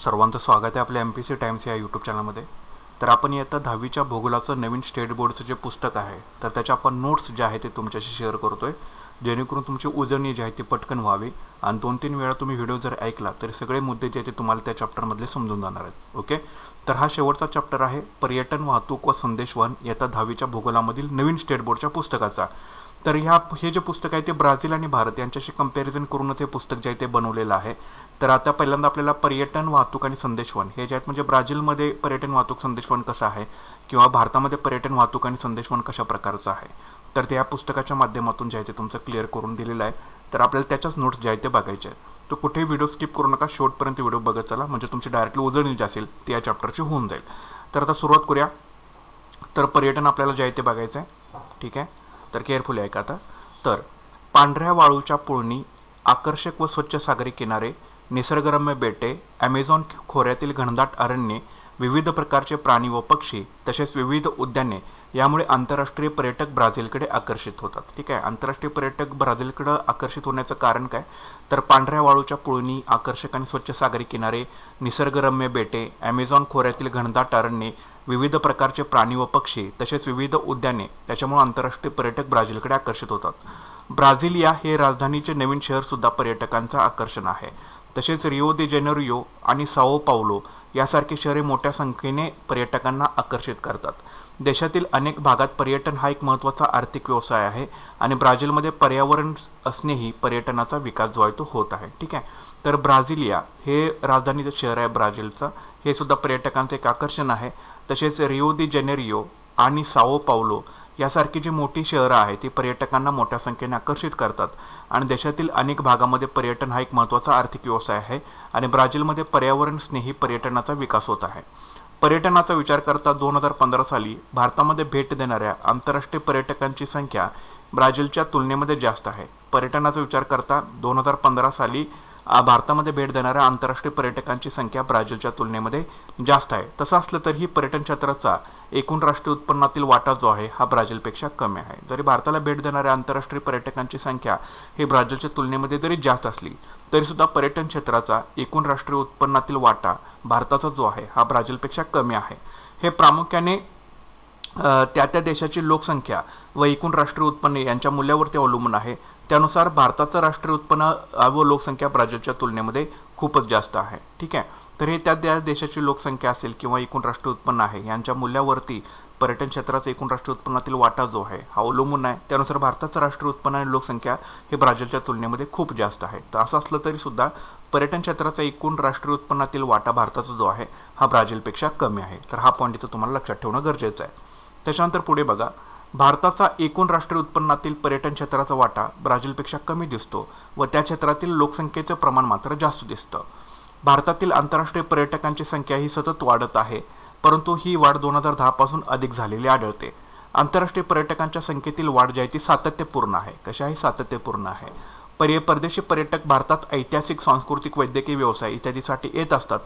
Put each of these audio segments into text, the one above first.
सर्वांचं स्वागत आहे आपल्या MPC टाइम्स या यूट्यूब चॅनलमध्ये. तर आपण इयत्ता 10वीच्या भूगोलाचं नवीन स्टेट बोर्डचं जे पुस्तक आहे तर त्याच्या आपण नोट्स जे आहे ते तुमच्याशी शेअर करतोय, जेणेकरून तुमची उजळणी जी आहे ती पटकन व्हावी आणि 2-3 वेळा तुम्ही व्हिडिओ जर ऐकला तर सगळे मुद्दे जे आहेत ते तुम्हाला त्या चॅप्टरमधले समजून जाणार आहेत. ओके, तर हा शेवटचा चॅप्टर आहे पर्यटन, वाहतूक व संदेशवहन इयत्ता 10वीच्या भूगोलामधील नवीन स्टेट बोर्डच्या पुस्तकाचा. तर हे जे पुस्तक आहे ते ब्राझील आणि भारत यांच्याशी कंपॅरिझन करूनच हे पुस्तक जे आहे ते बनवलेलं आहे. तर आता पहिल्यांदा आपल्याला पर्यटन, वाहतूक आणि संदेशवहन हे जे आहेत म्हणजे ब्राझीलमध्ये पर्यटन, वाहतूक, संदेशवहन कसं आहे किंवा भारतामध्ये पर्यटन, वाहतूक आणि संदेशवहन कशा प्रकारचं आहे तर ते या पुस्तकाच्या माध्यमातून जे आहे ते तुमचं क्लिअर करून दिलेलं आहे. तर आपल्याला त्याच्याच नोट्स जे आहेत ते बघायचे आहेत. तर कुठेही व्हिडिओ स्किप करू नका, शेवटपर्यंत व्हिडिओ बघत चला, म्हणजे तुमची डायरेक्टली उजळणी जी असेल ती या चॅप्टरची होऊन जाईल. तर आता सुरुवात करूया. तर पर्यटन आपल्याला जे आहे ते बघायचं आहे. ठीक आहे, तर केअरफुली ऐका आता. तर पांढऱ्या वाळूच्या पुळणी, आकर्षक व स्वच्छ सागरी किनारे, निसर्गरम्य बेटे, ॲमेझॉन खोऱ्यातील घनदाट अरण्ये, विविध प्रकारचे प्राणी व पक्षी तसेच विविध उद्याने यामुळे आंतरराष्ट्रीय पर्यटक ब्राझीलकडे आकर्षित होतात. ठीक आहे, आंतरराष्ट्रीय पर्यटक ब्राझीलकडे आकर्षित होण्याचं कारण काय? तर पांढऱ्या वाळूच्या पुळणी, आकर्षक आणि स्वच्छ सागरी किनारे, निसर्गरम्य बेटे, ॲमेझॉन खोऱ्यातील घनदाट अरण्ये, विविध प्रकारचे प्राणी व पक्षी तसेच विविध उद्याने त्याच्यामुळे आंतरराष्ट्रीय पर्यटक ब्राझीलकडे आकर्षित होतात. ब्राझिलिया हे राजधानीचे नवीन शहरसुद्धा पर्यटकांचं आकर्षण आहे. तसेच रिओ दे जेनेरियो आणि साओ पावलो यासारखी शहरे मोठ्या संख्येने पर्यटकांना आकर्षित करतात. देशातील अनेक भागात पर्यटन हा एक महत्त्वाचा आर्थिक व्यवसाय आहे आणि ब्राझीलमध्ये पर्यावरण स्नेही पर्यटनाचा विकास जो आहे तो होत आहे. ठीक आहे, तर ब्राझिलिया हे राजधानीचं शहर आहे ब्राझीलचं, हे सुद्धा पर्यटकांचं एक आकर्षण आहे. तसेच रिओ दि जेनेरियो आणि साओ पावलो यासारखी जी मोठी शहरं आहेत ती पर्यटकांना मोठ्या संख्येने आकर्षित करतात आणि देशातील अनेक भागामध्ये पर्यटन हा एक महत्त्वाचा आर्थिक व्यवसाय आहे आणि ब्राझीलमध्ये पर्यावरण स्नेही पर्यटनाचा विकास होत आहे. पर्यटनाचा विचार करता 2015 साली भारतामध्ये भेट देणाऱ्या आंतरराष्ट्रीय पर्यटकांची संख्या ब्राझीलच्या तुलनेमध्ये जास्त आहे. पर्यटनाचा विचार करता 2015 साली भारतामध्ये भेट देणाऱ्या आंतरराष्ट्रीय पर्यटकांची संख्या ब्राझीलच्या तुलनेमध्ये जास्त आहे. तसं असलं तरीही पर्यटन क्षेत्राचा एकूण राष्ट्रीय उत्पन्नातील वाटा जो आहे हा ब्राझीलपेक्षा कमी आहे. जरी भारताला भेट देणाऱ्या आंतरराष्ट्रीय पर्यटकांची संख्या ही ब्राझीलच्या तुलनेमध्ये जरी जास्त असली तरीसुद्धा पर्यटन क्षेत्राचा एकूण राष्ट्रीय उत्पन्नातील वाटा भारताचा जो आहे हा ब्राझीलपेक्षा कमी आहे. हे प्रामुख्याने त्या देशाची लोकसंख्या व एकूण राष्ट्रीय उत्पन्न यांच्या मूल्यावरती अवलंबून आहे. त्यानुसार भारताचं राष्ट्रीय उत्पन्न व लोकसंख्या ब्राझीलच्या तुलनेमध्ये खूपच जास्त आहे. ठीक आहे, तर हे त्या देशाची लोकसंख्या असेल किंवा एकूण राष्ट्रीय उत्पन्न आहे यांच्या मूल्यावरती पर्यटन क्षेत्राचा एकूण राष्ट्रीय उत्पन्नातील वाटा जो आहे हा अवलंबून आहे. त्यानुसार भारताचं राष्ट्रीय उत्पन्न आणि लोकसंख्या हे ब्राझीलच्या तुलनेमध्ये खूप जास्त आहे. तर असं असलं तरी सुद्धा पर्यटन क्षेत्राचा एकूण राष्ट्रीय उत्पन्नातील वाटा भारताचा जो आहे हा ब्राझीलपेक्षा कमी आहे. तर हा पॉईंट इथं तुम्हाला लक्षात ठेवणं गरजेचं आहे. त्याच्यानंतर पुढे बघा, भारताचा एकूण राष्ट्रीय उत्पन्नातील पर्यटन क्षेत्राचा वाटा ब्राझीलपेक्षा कमी दिसतो व त्या क्षेत्रातील लोकसंख्येचं प्रमाण मात्र जास्त दिसतं. भारतातील आंतरराष्ट्रीय पर्यटकांची संख्या ही सतत वाढत आहे, परंतु ही वाढ 2010 पासून अधिक झालेली आढळते. आंतरराष्ट्रीय पर्यटकांच्या संख्येतील वाढ जी आहे ती सातत्यपूर्ण आहे. कशा आहे? सातत्यपूर्ण आहे. परदेशी पर्यटक भारतात ऐतिहासिक, सांस्कृतिक, वैद्यकीय व्यवसाय इत्यादीसाठी येत असतात.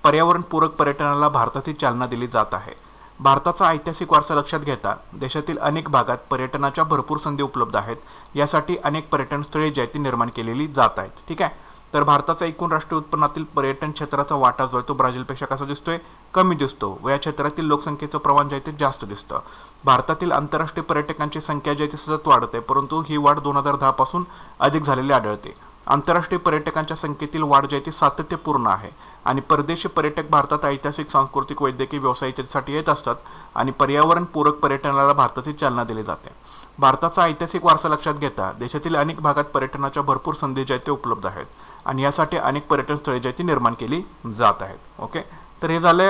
पर्यावरणपूरक पर्यटनाला भारतातील चालना दिली जात आहे. भारताचा ऐतिहासिक वारसा लक्षात घेता देशातील अनेक भागात पर्यटनाच्या भरपूर संधी उपलब्ध आहेत. यासाठी अनेक पर्यटन स्थळे जी आहेत ती निर्माण केलेली जात आहेत. ठीक आहे, तर भारताचा एकूण राष्ट्रीय उत्पन्नातील पर्यटन क्षेत्राचा वाटा जो आहे तो ब्राझीलपेक्षा कसा दिसतोय? कमी दिसतो व या क्षेत्रातील लोकसंख्येचं प्रमाण जे आहे ते जास्त दिसतं. भारतातील आंतरराष्ट्रीय पर्यटकांची संख्या जी आहे ती सतत वाढत आहे, परंतु ही वाढ 2010 पासून अधिक झालेली आढळते. आंतरराष्ट्रीय पर्यटकांच्या संख्येतील वाढ जी आहे ती सातत्यपूर्ण आहे आणि परदेशी पर्यटक भारतात ऐतिहासिक, सांस्कृतिक, वैद्यकीय व्यवसाय इत्यादीसाठी येत असतात आणि पर्यावरणपूरक पर्यटनाला भारतातील चालना दिली जाते. भारताचा ऐतिहासिक वारसा लक्षात घेता देशातील अनेक भागात पर्यटनाच्या भरपूर संधी जे आहेत ते उपलब्ध आहेत आणि यासाठी अनेक पर्यटन स्थळे जी आहेत ती निर्माण केली जात आहेत. ओके, तर हे झाले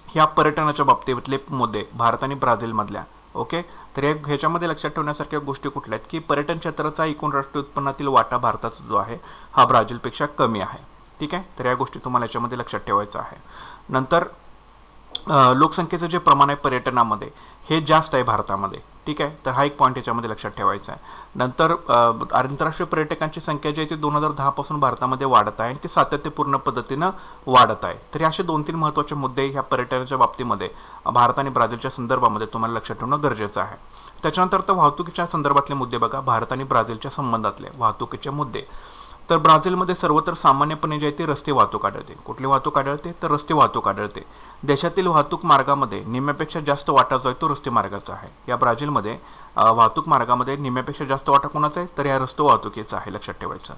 ह्या पर्यटनाच्या बाबतीतले मुद्दे भारत आणि ब्राझीलमधल्या. ओके, तर ह्याच्यामध्ये लक्षात ठेवण्यासारख्या गोष्टी कुठल्या आहेत की पर्यटन क्षेत्राचा एकूण राष्ट्रीय उत्पन्नातील वाटा भारताचा जो आहे हा ब्राझीलपेक्षा कमी आहे. ठीक आहे, तर या गोष्टी तुम्हाला याच्यामध्ये लक्षात ठेवायचं आहे. नंतर लोकसंख्येचं जे प्रमाण आहे पर्यटनामध्ये हे जास्त आहे भारतामध्ये. ठीक आहे, तर हा एक पॉईंट याच्यामध्ये लक्षात ठेवायचा आहे. नंतर आंतरराष्ट्रीय पर्यटकांची संख्या जी आहे ती 2010 पासून भारतामध्ये वाढत आहे आणि ती सातत्यपूर्ण पद्धतीनं वाढत आहे. तर असे 2-3 महत्त्वाचे मुद्दे ह्या पर्यटनाच्या बाबतीमध्ये भारत आणि ब्राझीलच्या संदर्भामध्ये तुम्हाला लक्षात ठेवणं गरजेचं आहे. त्याच्यानंतर तर वाहतुकीच्या संदर्भातले मुद्दे बघा, भारत आणि ब्राझीलच्या संबंधातले वाहतुकीचे मुद्दे. तर ब्राझीलमध्ये सर्वत्र सामान्यपणे जे आहे ते रस्ते वाहतूक आढळते. कुठली वाहतूक आढळते? तर रस्ते वाहतूक आढळते. देशातील वाहतूक मार्गामध्ये निम्म्यापेक्षा जास्त वाटा जो आहे तो रस्ते मार्गाचा आहे. या ब्राझीलमध्ये वाहतूक मार्गामध्ये निम्म्यापेक्षा जास्त वाटा कोणाचा आहे? तर या रस्ते वाहतुकीचा आहे, लक्षात ठेवायचं.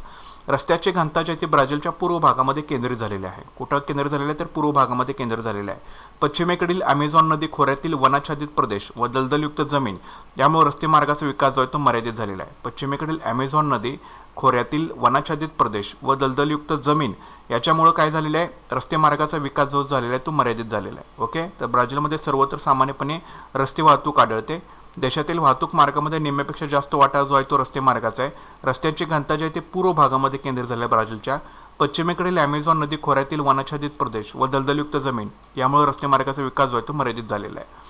रस्त्याची घनता जी आहे ती ब्राझीलच्या पूर्व भागामध्ये केंद्रित झालेली आहे. कुठं केंद्रित झालेलं आहे? तर पूर्व भागामध्ये केंद्रित झालेलं आहे. पश्चिमेकडील अमेझॉन नदी खोऱ्यातील वनाच्छादित प्रदेश व दलदलयुक्त जमीन यामुळे रस्ते मार्गाचा विकास जो आहे तो मर्यादित झालेला आहे. पश्चिमेकडील अमेझॉन नदी खोऱ्यातील वनाच्छादित प्रदेश व दलदलयुक्त जमीन याच्यामुळे काय झालेलं आहे? रस्ते मार्गाचा विकास जो झालेला आहे तो मर्यादित झालेला आहे. ओके, तर ब्राझीलमध्ये सर्वत्र सामान्यपणे रस्ते वाहतूक आढळते. देशातील वाहतूक मार्गामध्ये निम्म्यापेक्षा जास्त वाटा जो आहे तो रस्ते मार्गाचा आहे. रस्त्यांची घनता जी आहे ती पूर्व भागामध्ये केंद्रित झाली आहे ब्राझीलच्या. पश्चिमेकडील अमेझॉन नदी खोऱ्यातील वनाच्छादित प्रदेश व दलदलयुक्त जमीन यामुळे रस्ते मार्गाचा विकास जो आहे तो मर्यादित झालेला आहे.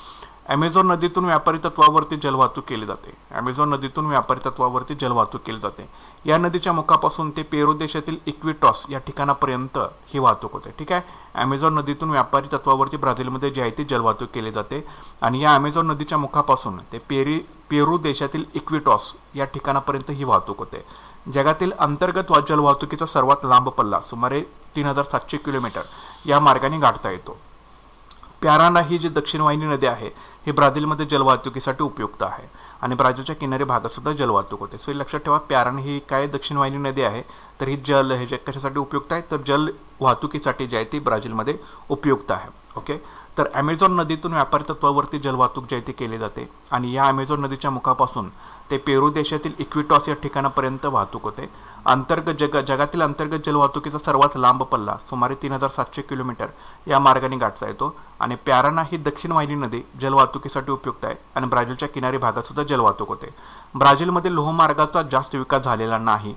अमेझॉन नदीतून व्यापारी तत्वावरती जलवाहतूक केली जाते. अमेझॉन नदीतून व्यापारी तत्वावरती जलवाहतूक केली जाते. या नदीच्या मुखापासून ते पेरू देशातील इक्विटॉस या ठिकाणापर्यंत ही वाहतूक होते. ठीक आहे, अमेझॉन नदीतून व्यापारी तत्वावरती ब्राझीलमध्ये जी आहे ती जलवाहतूक केली जाते आणि या अमेझॉन नदीच्या मुखापासून ते पेरू देशातील इक्विटॉस या ठिकाणापर्यंत ही वाहतूक होते. जगातील अंतर्गत जलवाहतुकीचा सर्वात लांब पल्ला सुमारे 3700 किलोमीटर या मार्गाने गाठता येतो. प्याराना ही जी दक्षिण वाहिनी नदी आहे ही ब्राझीलमध्ये जलवाहतुकीसाठी उपयुक्त आहे आणि ब्राझीलच्या किनारी भागात सुद्धा जलवाहतूक होते. सो लक्षात ठेवा, प्याराना ही काय दक्षिण वाहिनी नदी आहे, तर ही हे कशासाठी उपयुक्त आहे? तर जल वाहतुकीसाठी जी आहे ती ब्राझीलमध्ये उपयुक्त आहे. ओके, तर अमेझॉन नदीतून व्यापारी तत्वावरती जलवाहतूक जी आहे ती केली जाते आणि या अमेझॉन नदीच्या मुखापासून ते पेरू देशातील इक्विटॉस या ठिकाणापर्यंत वाहतूक होते. जगातील अंतर्गत जलवाहतुकीचा सर्वात लांब पल्ला सुमारे 3700 किलोमीटर या मार्गाने गाठता येतो आणि प्याराना ही दक्षिण वाहिनी नदी जलवाहतुकीसाठी उपयुक्त आहे आणि ब्राझीलच्या किनारी भागात सुद्धा जलवाहतूक होते. ब्राझीलमध्ये लोहमार्गाचा जास्त विकास झालेला नाही.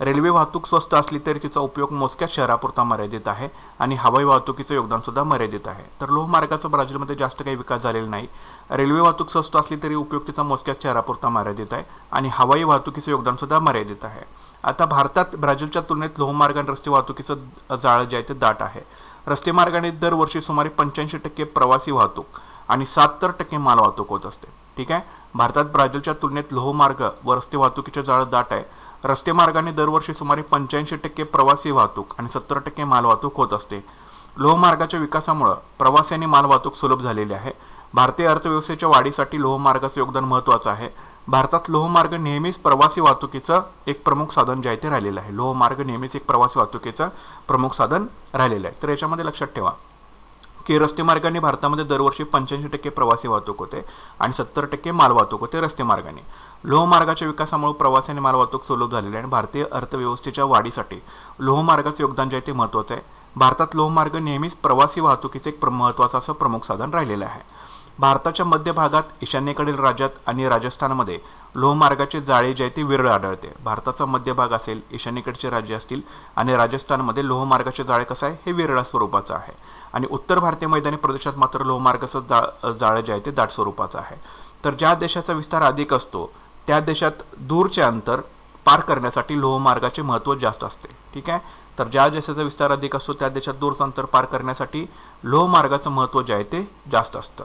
रेल्वे वाहतूक स्वस्त असली तरी तिचा उपयोग मोजक्याच शहरापुरता मर्यादित आहे आणि हवाई वाहतुकीचं योगदान सुद्धा मर्यादित आहे. तर लोहमार्गाचा ब्राझीलमध्ये जास्त काही विकास झालेला नाही. रेल्वे वाहतूक स्वस्त असली तरी उपयोग तिचा मोजक्याच शहरापुरता मर्यादित आहे आणि हवाई वाहतुकीचं योगदान सुद्धा मर्यादित आहे. आता भारतात ब्राझीलच्या तुलनेत लोहमार्ग आणि रस्ते वाहतुकीचं जाळं जे आहे ते दाट आहे. रस्ते मार्गाने दरवर्षी सुमारे 85% प्रवासी वाहतूक आणि 70% माल वाहतूक होत असते. ठीक आहे, भारतात ब्राझीलच्या तुलनेत लोहमार्ग व रस्ते वाहतुकीचे जाळं दाट आहे. रस्ते मार्गाने दरवर्षी सुमारे 85% प्रवासी वाहतूक आणि 70% माल वाहतूक होत असते. लोहमार्गाच्या विकासामुळे प्रवासी आणि माल वाहतूक सुलभ झालेली आहे. भारतीय अर्थव्यवस्थेच्या वाढीसाठी लोहमार्गाचे योगदान महत्त्वाचं आहे. भारतात लोहमार्ग नेहमीच प्रवासी वाहतुकीचं एक प्रमुख साधन जे आहे ते राहिलेलं आहे. लोहमार्ग नेहमीच एक प्रवासी वाहतुकीचं प्रमुख साधन राहिलेलं आहे. तर याच्यामध्ये लक्षात ठेवा की रस्ते मार्गाने भारतामध्ये दरवर्षी 85% प्रवासी वाहतूक होते आणि 70% माल वाहतूक होते रस्ते मार्गाने. लोहमार्गाच्या विकासामुळे प्रवासी आणि माल वाहतूक सुलभ झालेली आहे आणि भारतीय अर्थव्यवस्थेच्या वाढीसाठी लोहमार्गाचे योगदान जे आहे ते महत्त्वाचं आहे. भारतात लोहमार्ग नेहमीच प्रवासी वाहतुकीचे एक महत्त्वाचं असं प्रमुख साधन राहिलेलं आहे. भारताच्या मध्य भागात, ईशान्येकडील राज्यात आणि राजस्थानमध्ये लोहमार्गाचे जाळे जे आहे ते विरळ आढळते. भारताचा मध्य भाग असेल, ईशान्येकडचे राज्य असतील आणि राजस्थानमध्ये लोहमार्गाचे जाळे कसं आहे? हे विरळ स्वरूपाचं आहे आणि उत्तर भारतीय मैदानी प्रदेशात मात्र लोहमार्गाचं जाळं जे आहे ते दाट स्वरूपाचं आहे. तर ज्या देशाचा विस्तार अधिक असतो त्या देशात दूरचे अंतर पार करण्यासाठी लोहमार्गाचे महत्त्व जास्त असते. ठीक आहे, तर ज्या देशाचा विस्तार अधिक असतो त्या देशात दूरचं अंतर पार करण्यासाठी लोहमार्गाचं महत्त्व जे आहे ते जास्त असतं.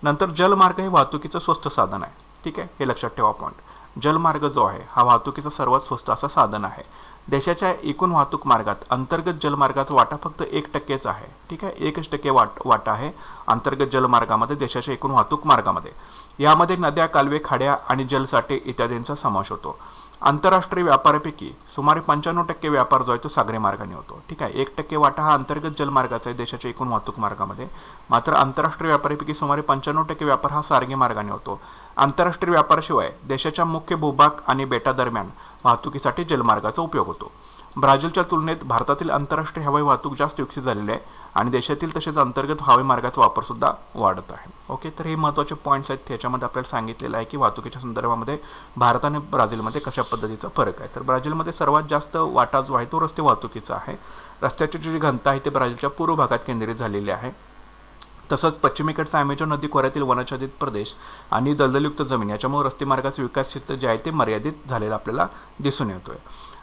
नंतर जलमार्ग हे वाहतुकीचं स्वस्त साधन आहे. ठीक आहे, हे लक्षात ठेवा पॉईंट. जलमार्ग जो आहे हा वाहतुकीचा सर्वात स्वस्त असं साधन आहे. देशाच्या एकूण वाहतूक मार्गात अंतर्गत जलमार्गाचा वाटा फक्त 1%च आहे. ठीक आहे, 1% वाटा आहे अंतर्गत जलमार्गामध्ये देशाच्या एकूण वाहतूक मार्गामध्ये. यामध्ये नद्या, कालवे, खाड्या आणि जलसाठे इत्यादींचा समावेश होतो. आंतरराष्ट्रीय व्यापारापैकी सुमारे 95% व्यापार जो आहे तो सागरी मार्गाने होतो. ठीक आहे, 1% वाटा हा अंतर्गत जलमार्गाचा आहे देशाच्या एकूण वाहतूक मार्गामध्ये. मात्र आंतरराष्ट्रीय व्यापारापैकी सुमारे 95% व्यापार हा सागरी मार्गाने होतो. आंतरराष्ट्रीय व्यापाराशिवाय देशाच्या मुख्य भूभाग आणि बेटादरम्यान वाहतुकीसाठी जलमार्गाचा उपयोग होतो. ब्राझीलच्या तुलनेत भारतातील आंतरराष्ट्रीय हवाई वाहतूक जास्त विकसित झालेली आहे आणि देशातील तसेच अंतर्गत हवाई मार्गाचा वापर सुद्धा वाढत आहे. ओके, तर हे महत्त्वाचे पॉईंट्स आहेत. त्याच्यामध्ये आपल्याला सांगितलेलं आहे की वाहतुकीच्या संदर्भामध्ये भारत आणि ब्राझीलमध्ये कशा पद्धतीचा फरक आहे. तर ब्राझीलमध्ये सर्वात जास्त वाटा जो आहे तो रस्ते वाहतुकीचा आहे. रस्त्याची जी घनता आहे ते ब्राझीलच्या पूर्व भागात केंद्रित झालेली आहे. तसंच पश्चिमेकडचा अमेझॉन नदी खोऱ्यातील वनाच्छादित प्रदेश आणि दलदलयुक्त जमीन याच्यामुळे रस्ते मार्गाचे विकास क्षेत्र जे आहे ते मर्यादित झालेलं आपल्याला दिसून येतोय.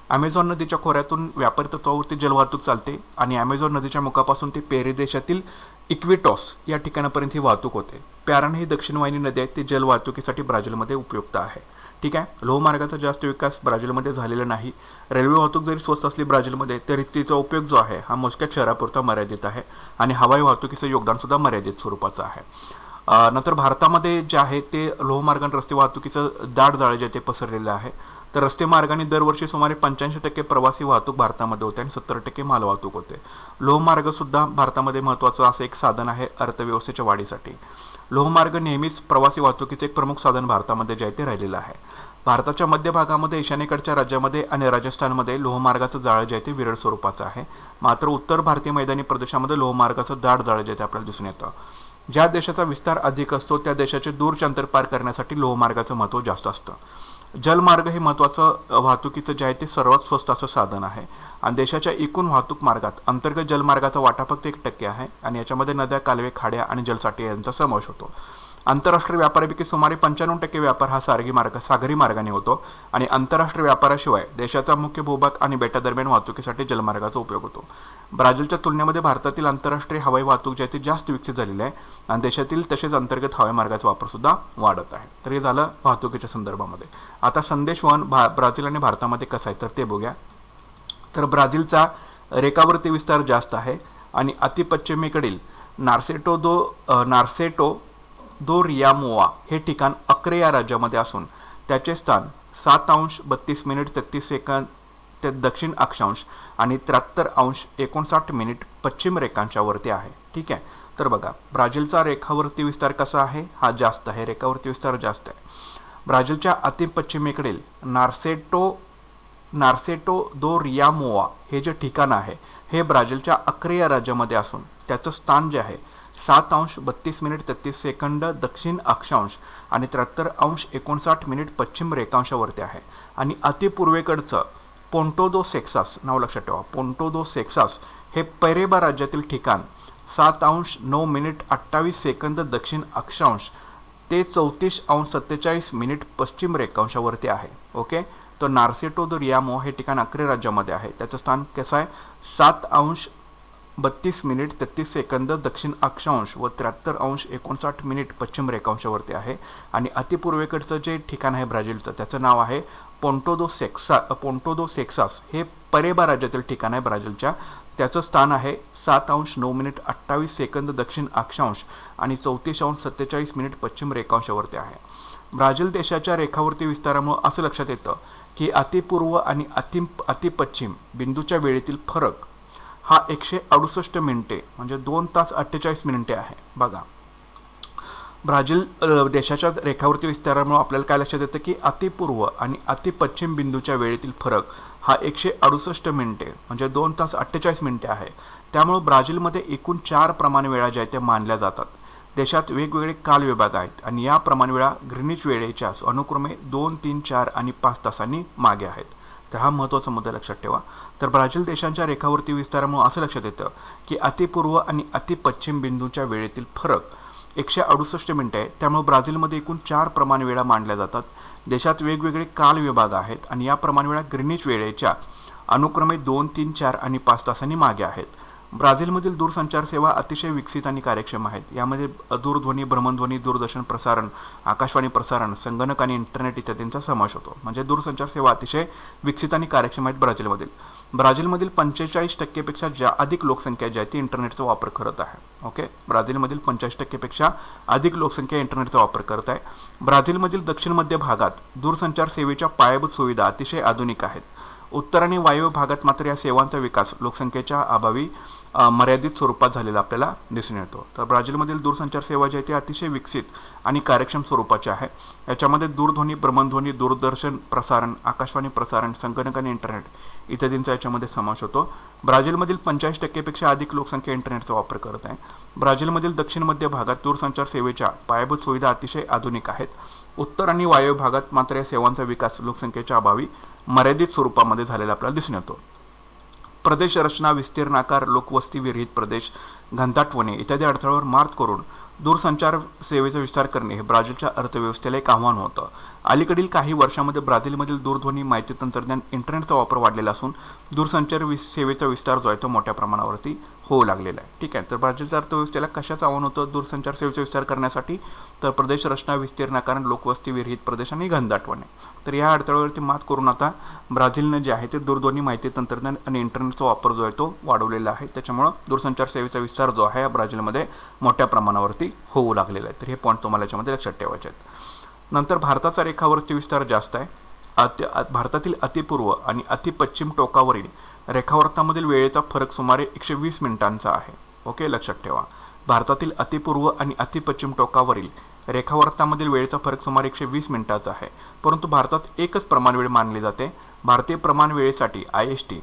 अमेझॉन नदीच्या खोऱ्यातून व्यापारी तत्वावरती जलवाहतूक चालते आणि अमेझॉन नदीच्या मुखापासून ते पेरू देशातील इक्विटॉस या ठिकाणापर्यंत ही वाहतूक होते. प्याराना ही दक्षिण वाहिनी नदी आहे ती जलवाहतुकीसाठी ब्राझीलमध्ये उपयुक्त आहे. ठीक आहे. लोहमार्गाचा जास्त विकास ब्राझीलमध्ये झालेला नाही. रेल्वे वाहतूक जरी स्वस्त असली ब्राझीलमध्ये तरी तिचा उपयोग जो आहे हा मोजक्याच शहरापुरता मर्यादित आहे आणि हवाई वाहतुकीचं योगदान सुद्धा मर्यादित स्वरूपाचं आहे. नंतर भारतामध्ये जे आहे ते लोहमार्ग आणि रस्ते वाहतुकीचं दाट जाळे जे ते पसरलेलं आहे. तर रस्ते मार्गाने दरवर्षी सुमारे 85% प्रवासी वाहतूक भारतामध्ये होते आणि 70% मालवाहतूक होते. लोहमार्ग सुद्धा भारतामध्ये महत्त्वाचं असं एक साधन आहे अर्थव्यवस्थेच्या वाढीसाठी. लोहमार्ग नेहमीच प्रवासी वाहतुकीचे एक प्रमुख साधन भारतामध्ये जे आहे ते राहिलेलं आहे. भारताच्या मध्य भागामध्ये ईशान्येकडच्या राज्यामध्ये आणि राजस्थानमध्ये लोहमार्गाचं जाळं जे आहे ते विरळ स्वरूपाचं आहे. मात्र उत्तर भारतीय मैदानी प्रदेशामध्ये लोहमार्गाचं दाट जाळं जे ते आपल्याला दिसून येतं. ज्या देशाचा विस्तार अधिक असतो त्या देशाचे दूरचे अंतर पार करण्यासाठी लोहमार्गाचं महत्त्व जास्त असतं. जलमार्ग हे महत्त्वाचं वाहतुकीचं जे आहे ते सर्वात स्वस्त असं साधन आहे आणि देशाच्या एकूण वाहतूक मार्गात अंतर्गत जलमार्गाचा वाटा फक्त 1% आहे आणि याच्यामध्ये नद्या, कालवे, खाड्या आणि जलसाठे यांचा समावेश होतो. आंतरराष्ट्रीय व्यापारापैकी सुमारे 95% व्यापार हा सागरी मार्गाने होतो आणि आंतरराष्ट्रीय व्यापाराशिवाय देशाचा मुख्य भूभाग आणि बेटादरम्यान वाहतुकीसाठी जलमार्गाचा उपयोग होतो. ब्राझीलच्या तुलनेमध्ये भारतातील आंतरराष्ट्रीय हवाई वाहतूक जी आहे ती जास्त विकसित झालेली आहे आणि देशातील तसेच अंतर्गत हवाई मार्गाचा वापर सुद्धा वाढत आहे. तर हे झालं वाहतुकीच्या संदर्भामध्ये. आता संदेशवहन ब्राझील आणि भारतामध्ये कसं आहे तर ते बघूया. तर ब्राझीलचा रेखावरती विस्तार जास्त आहे आणि अतिपश्चिमेकडील नार्सेटो दो रियामोआ हे ठिकाण अक्रे या राज्यामध्ये असून त्याचे स्थान 7°32'33" ते दक्षिण अक्षांश आणि 73°59' पश्चिम रेखांशावरती आहे. ठीक आहे. तर बघा ब्राझीलचा रेखावरती विस्तार कसा आहे हा जास्त आहे, रेखावरती विस्तार जास्त आहे. ब्राझीलच्या अतिपश्चिमेकडील नार्सेटो दो रियामोआ हे जे ठिकाण आहे हे ब्राझीलच्या अक्रे या राज्यामध्ये असून त्याचं स्थान जे आहे 7°32'33" दक्षिण अक्षांश आणि 73°59' पश्चिम रेखांशावरती आहे. आणि अतिपूर्वेकडचं पोंटो दो सेक्सास नाव लक्षात ठेवा. पोंटो दो सेक्सास हे पैरेबा राज्यातील ठिकाण 7°9'28" दक्षिण अक्षांश ते 34°47' पश्चिम रेखांशावरती आहे. ओके. तर नार्सेटो दो रियामो हे ठिकाण अक्रे राज्यामध्ये आहे. त्याचं स्थान कसं आहे 7°32'33" दक्षिण अक्षांश व 73°59' पश्चिम रेखांशावरती आहे. आणि अतिपूर्वेकडचं जे ठिकाण आहे ब्राझीलचं त्याचं नाव आहे पोंटो दो सेक्सास हे परेबा राज्यातील ठिकाण आहे ब्राझीलच्या. त्याचं स्थान आहे 7°9'28" दक्षिण अक्षांश आणि 34°47' पश्चिम रेखांशावरती आहे. ब्राझील देशाच्या रेखावरती विस्तारामुळे असं लक्षात येतं की अतिपूर्व आणि अतिपश्चिम बिंदूच्या वेळेतील फरक हा 168 मिनिटे म्हणजे 2 तास 48 मिनिटे आहे. बघा ब्राझील देशाच्या रेखावरती विस्तारामुळे आपल्याला काय लक्षात येतं की अतिपूर्व आणि अतिपश्चिम बिंदूच्या वेळेतील फरक हा 168 मिनिटे म्हणजे 2 तास 48 मिनिटे आहे. त्यामुळे ब्राझीलमध्ये एकूण 4 प्रमाणवेळा ज्या आहेत त्या मानल्या जातात. देशात वेगवेगळे काल विभाग आहेत आणि या प्रमाणवेळा ग्रीनिच वेळेच्या अनुक्रमे 2, 3, 4 आणि 5 तासांनी मागे आहेत. तर हा महत्त्वाचा मुद्दा लक्षात ठेवा. तर ब्राझील देशांच्या रेखावरती विस्तारामुळे असं लक्षात येतं की अतिपूर्व आणि अतिपश्चिम बिंदूच्या वेळेतील फरक 168 मिनिटे आहे. त्यामुळे ब्राझीलमध्ये एकूण 4 प्रमाणवेळा मानल्या जातात. देशात वेगवेगळे काल विभाग आहेत आणि या प्रमाणवेळा ग्रीनिच वेळेच्या अनुक्रमे 2, 3, 4 आणि 5 तासांनी मागे आहेत. ब्राझीलमधील दूरसंचार सेवा अतिशय विकसित आणि कार्यक्षम आहेत. यामध्ये दूरध्वनी, भ्रमणध्वनी, दूरदर्शन प्रसारण, आकाशवाणी प्रसारण, संगणक आणि इंटरनेट इत्यादींचा समावेश होतो. म्हणजे दूरसंचार सेवा अतिशय विकसित आणि कार्यक्षम आहेत ब्राझीलमधील 45% पेक्षा अधिक लोकसंख्या जी आहे ती इंटरनेटचा वापर करत आहे. ओके. ब्राझीलमधील 45% पेक्षा अधिक लोकसंख्या इंटरनेटचा वापर करत आहे. ब्राझीलमधील दक्षिण मध्य भागात दूरसंचार सेवेच्या पायाभूत सुविधा अतिशय आधुनिक आहेत. उत्तर आणि वायव्य भागात मात्र या सेवांचा विकास लोकसंख्येच्या अभावी मर्यादित स्वरूपात झालेला आपल्याला दिसून येतो. तर ब्राझीलमधील दूरसंचार सेवा जी आहे ती अतिशय विकसित आणि कार्यक्षम स्वरूपाची आहे. याच्यामध्ये दूरध्वनी, भ्रमणध्वनी, दूरदर्शन प्रसारण, आकाशवाणी प्रसारण, संगणक आणि इंटरनेट इत्यादींचा याच्यामध्ये समावेश होतो. ब्राझीलमधील 45% पेक्षा अधिक लोकसंख्या इंटरनेटचा वापर करत आहे. ब्राझीलमधील दक्षिण मध्य भागात दूरसंचार सेवेच्या पायाभूत सुविधा अतिशय आधुनिक आहेत. उत्तर आणि वायव्य भागात मात्र या सेवांचा विकास लोकसंख्येच्या अभावी मर्यादित स्वरूपामध्ये झालेला आपल्याला दिसून येतो. प्रदेश रचना, विस्तीर्णाकार, लोकवस्ती, विरहित प्रदेश, घनदाट वने इत्यादी अडथळ्यावर मात करून दूरसंचार सेवेचा विस्तार करणे हे ब्राझीलच्या अर्थव्यवस्थेला एक आव्हान होतं. अलीकडील काही वर्षांमध्ये ब्राझीलमधील दूरध्वनी, माहिती तंत्रज्ञान, इंटरनेटचा वापर वाढलेला असून दूरसंचार सेवेचा विस्तार जो आहे तो मोठ्या प्रमाणावरती होऊ लागलेला आहे. ठीक आहे, तर ब्राझीलच्या अर्थव्यवस्थेला कशाचं आव्हान होतं दूरसंचार सेवेचा विस्तार करण्यासाठी? तर प्रदेश रचना, विस्तीर्णीकरण, लोकवस्ती, विरहित प्रदेश आणि घनदाटवणे. तर या अडथळ्यावरती मात करून आता ब्राझीलनं जे आहे ते दूरध्वनी, माहिती तंत्रज्ञान आणि इंटरनेटचा वापर जो आहे तो वाढवलेला आहे. त्याच्यामुळं दूरसंचार सेवेचा विस्तार जो आहे ब्राझीलमध्ये मोठ्या प्रमाणावरती होऊ लागलेला आहे. तर हे पॉईंट तुम्हाला याच्यामध्ये लक्षात ठेवायचे आहेत. नंतर भारताचा रेखावरती विस्तार जास्त आहे. भारतातील अतिपूर्व आणि अतिपश्चिम टोकावरील रेखावृत्तामधील वेळेचा फरक सुमारे 120 मिनिटांचा आहे. ओके, लक्षात ठेवा. भारतातील अतिपूर्व आणि अतिपश्चिम टोकावरील रेखावृत्तामधील वेळेचा फरक सुमारे 120 मिनिटांचा आहे. परंतु भारतात एकच प्रमाणवेळ मानली जाते. भारतीय प्रमाण वेळेसाठी IST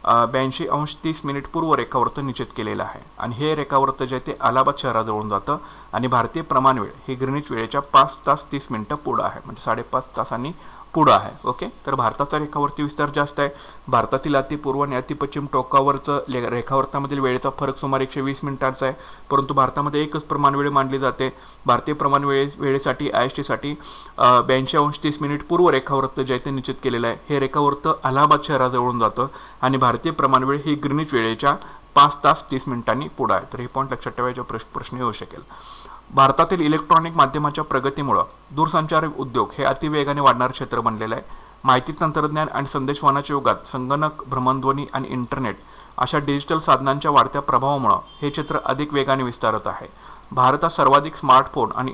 82°30' पूर्व रेखावृत्त निश्चित केलेलं आहे आणि हे रेखावृत्त जे आहे ते अलाहाबाद शहराजवळून जातं आणि भारतीय प्रमाणवेळ ही ग्रीनिच वेळेच्या 5 तास 30 मिनिटं पुढं आहे, म्हणजे 5.5 तासांनी पुढं आहे. ओके, तर भारताचा रेखावरती विस्तार जास्त आहे. भारतातील अतिपूर्व आणि अतिपश्चिम टोकावरचं रेखावृत्तामधील वेळेचा फरक सुमारे 120 मिनिटांचा आहे. परंतु भारतामध्ये एकच प्रमाणवेळ मानली जाते. भारतीय प्रमाण वेळेसाठी IST साठी 82°30' पूर्व रेखावृत्त जे आहे ते निश्चित केलेलं आहे. हे रेखावृत्त अलाहाबाद शहराजवळून जातं आणि भारतीय प्रमाणवेळ ही ग्रीनिच वेळेच्या 5 तास 30 मिनिटांनी पुढं आहे. तर हे पॉईंट लक्षात ठेवायचा प्रश्न येऊ शकेल. भारतातील इलेक्ट्रॉनिक माध्यमाच्या प्रगतीमुळे दूरसंचार उद्योग हे अतिवेगाने वाढणारे क्षेत्र बनलेलं आहे. माहिती तंत्रज्ञान आणि संदेशवहनाच्या युगात संगणक, भ्रमणध्वनी आणि इंटरनेट अशा डिजिटल साधनांच्या वाढत्या प्रभावामुळे हे क्षेत्र अधिक वेगाने विस्तारत आहे. भारत हा सर्वाधिक स्मार्टफोन आणि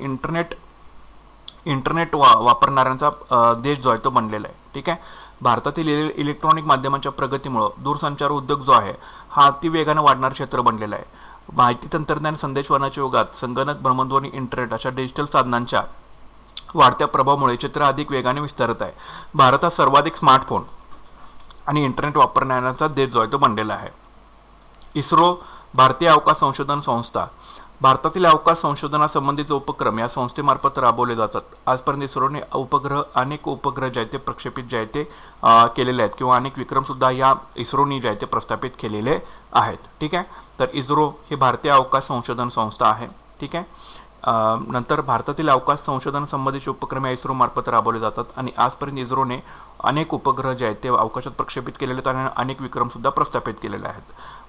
इंटरनेट वापरणाऱ्यांचा देश जो आहे तो बनलेला आहे. ठीक आहे, भारतातील इलेक्ट्रॉनिक माध्यमांच्या प्रगतीमुळे दूरसंचार उद्योग जो आहे हा अतिवेगाने वाढणारे क्षेत्र बनलेला आहे. माहिती तंत्रज्ञान संदेशवहनाच्या युगात संगणक, भ्रमणध्वनी, इंटरनेट अशा डिजिटल साधनांच्या वाढत्या प्रभावामुळे क्षेत्र अधिक वेगाने विस्तारत आहे. भारत हा सर्वाधिक स्मार्टफोन आणि इंटरनेट वापरणाऱ्यांचा देश जो आहे तो बनलेला आहे. इस्रो, भारतीय अवकाश संशोधन संस्था, भारतातील अवकाश संशोधनासंबंधीचे उपक्रम या संस्थेमार्फत राबवले जातात. आजपर्यंत इस्रोने अनेक उपग्रह जे आहेत ते प्रक्षेपित जे आहेत ते केलेले आहेत किंवा अनेक विक्रमसुद्धा या इस्रोनी जे आहे ते प्रस्थापित केलेले आहेत. ठीक आहे, तर इस्रो ही भारतीय अवकाश संशोधन संस्था आहे. ठीक आहे, नंतर भारतातील अवकाश संशोधन संबंधीचे उपक्रम या इस्रो मार्फत राबवले जातात आणि आजपर्यंत इस्रोने अनेक उपग्रह जे आहेत ते अवकाशात प्रक्षेपित केलेले आहेत आणि अनेक विक्रमसुद्धा प्रस्थापित केलेले आहेत.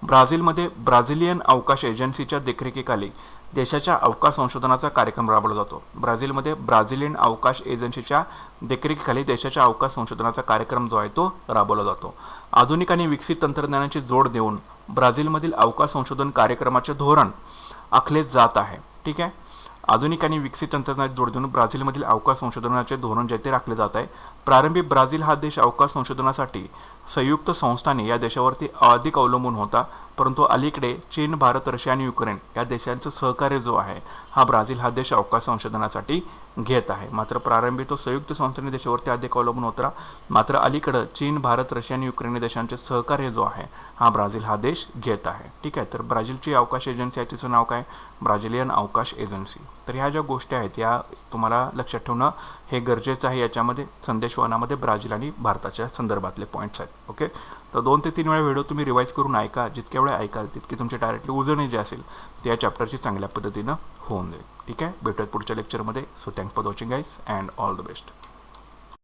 ब्राझीलमध्ये ब्राझिलियन अवकाश एजन्सीच्या देखरेखीखाली देशाच्या अवकाश संशोधनाचा कार्यक्रम राबवला जातो. ब्राझीलमध्ये ब्राझिलियन अवकाश एजन्सीच्या देखरेखीखाली देशाच्या अवकाश संशोधनाचा कार्यक्रम जो आहे तो राबवला जातो. आधुनिक आणि विकसित तंत्रज्ञानाची जोड देऊन ब्राझीलमधील अवकाश संशोधन कार्यक्रमाचे धोरण आखले जात आहे. ठीक आहे, आधुनिक आणि विकसित तंत्रज्ञानाची जोड देऊन ब्राझीलमधील अवकाश संशोधनाचे धोरण जे ते राखले जात आहे. प्रारंभी ब्राझील हा देश अवकाश संशोधनासाठी संयुक्त संस्थांनी या देशावरती अधिक अवलंबून होता, परंतु अलीकडे चीन, भारत, रशिया आणि युक्रेन या देशांचं सहकार्य जो आहे हा ब्राझील हा देश अवकाश संशोधनासाठी घेत आहे. मात्र प्रारंभी तो संयुक्त संस्थांनी देशावरती अधिक अवलंबून होता, मात्र अलीकडे चीन, भारत, रशिया आणि युक्रेन देशांचे सहकार्य जो आहे हा ब्राझील हा देश घेत आहे. ठीक आहे, तर ब्राझीलची अवकाश एजन्सी आहे तिचं नाव काय? ब्राझिलियन अवकाश एजन्सी. तर ह्या ज्या गोष्टी आहेत या तुम्हाला लक्षात ठेवणं हे गरजेचं आहे. याच्यामध्ये संदेशवहनामध्ये ब्राझील आणि भारताच्या संदर्भातले पॉईंट्स आहेत. ओके, तर 2 ते 3 वेळा व्हिडिओ तुम्ही रिवाईज करून ऐका. जितक्या वेळा ऐकाल तितकी तुमची डायरेक्टली उजळणी जी असेल ती या चॅप्टरची चांगल्या पद्धतीनं होऊन जाईल. ठीक आहे, भेटूयात पुढच्या लेक्चरमध्ये. So thanks for watching guys and all the best.